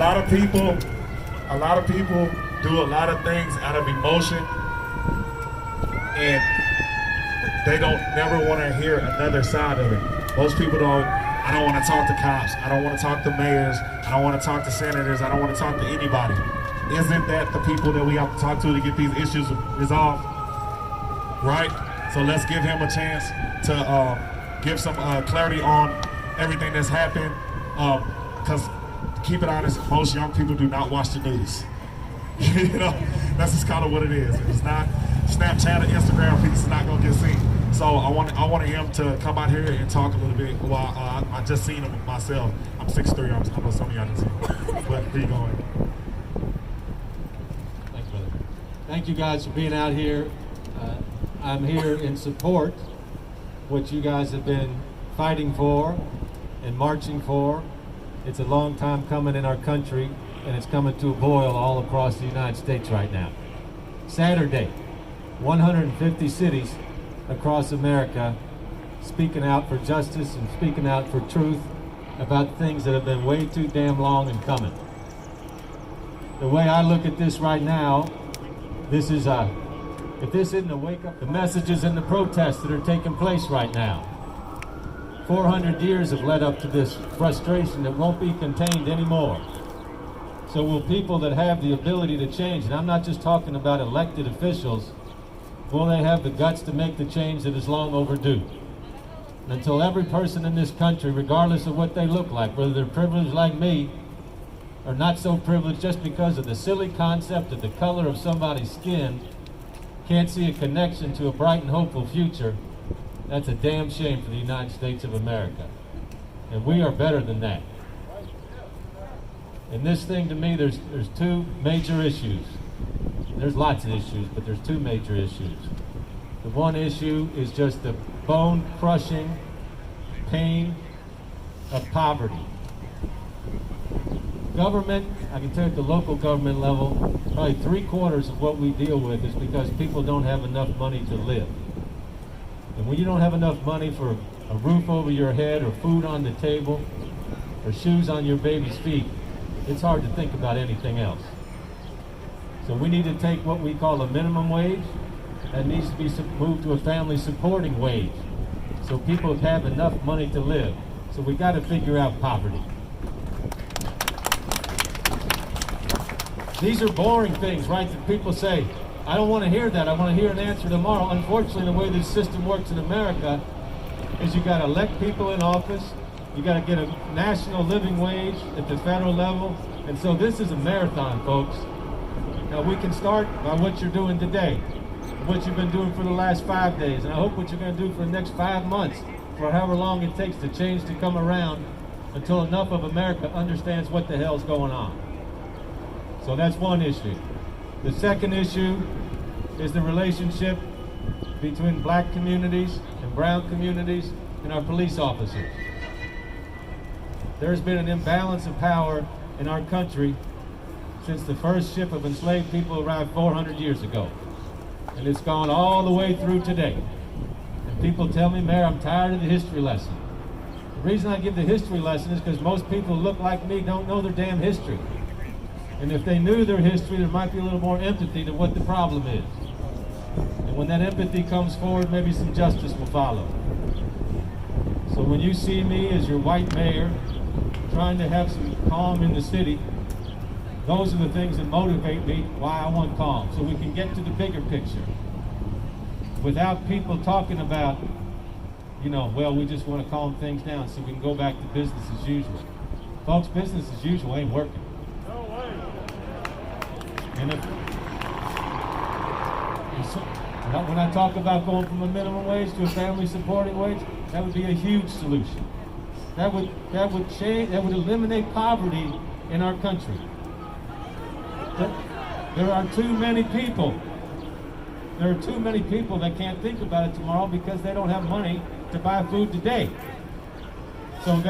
lot of people do a lot of things out of emotion, and they don't never want to hear another side of it. Most people don't. I don't want to talk to cops. I don't want to talk to mayors. I don't want to talk to senators. I don't want to talk to anybody. Isn't that the people that we have to talk to get these issues resolved? Right? So let's give him a chance to give some clarity on everything that's happened. Because keep it honest, most young people do not watch the news. You know, that's just kind of what it is. If it's not Snapchat or Instagram, it's not gonna get seen. So I wanted him to come out here and talk a little bit. Well, I just seen him myself. I'm 6'3". I know some of y'all didn't see him. But be going. Thanks, brother. Thank you guys for being out here. I'm here in support of what you guys have been fighting for and marching for. It's a long time coming in our country, and it's coming to a boil all across the United States right now. Saturday, 150 cities across America speaking out for justice and speaking out for truth about things that have been way too damn long and coming. The way I look at this right now, if this isn't a wake up, the messages and the protests that are taking place right now. 400 years have led up to this frustration that won't be contained anymore. So will people that have the ability to change, and I'm not just talking about elected officials, will they have the guts to make the change that is long overdue? And until every person in this country, regardless of what they look like, whether they're privileged like me or not so privileged just because of the silly concept of the color of somebody's skin, can't see a connection to a bright and hopeful future, that's a damn shame for the United States of America. And we are better than that. In this thing, to me, there's two major issues. There's lots of issues, but there's two major issues. The one issue is just the bone-crushing pain of poverty. Government, I can tell you at the local government level, probably 3/4 of what we deal with is because people don't have enough money to live. And when you don't have enough money for a roof over your head or food on the table or shoes on your baby's feet, it's hard to think about anything else. So we need to take what we call a minimum wage that needs to be moved to a family supporting wage so people have enough money to live. So we got to figure out poverty. These are boring things, right, that people say, I don't want to hear that, I want to hear an answer tomorrow. Unfortunately, the way this system works in America is you got to elect people in office, you got to get a national living wage at the federal level, and so this is a marathon, folks. Now we can start by what you're doing today, what you've been doing for the last 5 days, and I hope what you're going to do for the next 5 months, for however long it takes to change to come around until enough of America understands what the hell's going on. So that's one issue. The second issue is the relationship between black communities and brown communities and our police officers. There's been an imbalance of power in our country since the first ship of enslaved people arrived 400 years ago. And it's gone all the way through today. And people tell me, Mayor, I'm tired of the history lesson. The reason I give the history lesson is because most people who look like me don't know their damn history. And if they knew their history, there might be a little more empathy to what the problem is. And when that empathy comes forward, maybe some justice will follow. So when you see me as your white mayor, trying to have some calm in the city, those are the things that motivate me why I want calm, so we can get to the bigger picture. Without people talking about, well, we just want to calm things down so we can go back to business as usual. Folks, business as usual ain't working. And when I talk about going from a minimum wage to a family supporting wage, that would be a huge solution. That would eliminate poverty in our country. There are too many people. There are too many people that can't think about it tomorrow because they don't have money to buy food today. So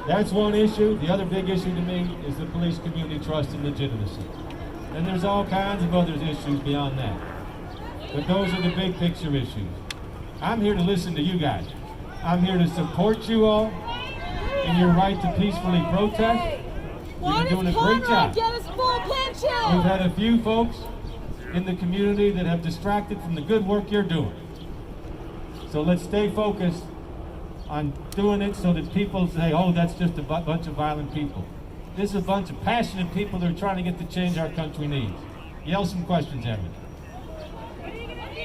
that's one issue. The other big issue to me is the police community trust and legitimacy. And there's all kinds of other issues beyond that. But those are the big picture issues. I'm here to listen to you guys. I'm here to support you all in your right to peacefully protest. You've been doing a great job. Get us full pension. We've had a few folks in the community that have distracted from the good work you're doing. So let's stay focused on doing it so that people say, oh, that's just a bunch of violent people. This is a bunch of passionate people that are trying to get the change our country needs. Yell some questions at me. What are you gonna do?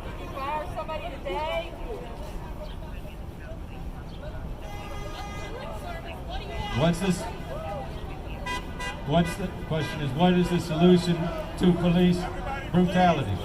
Did you fire somebody today? What's the question is, what is the solution to police brutality?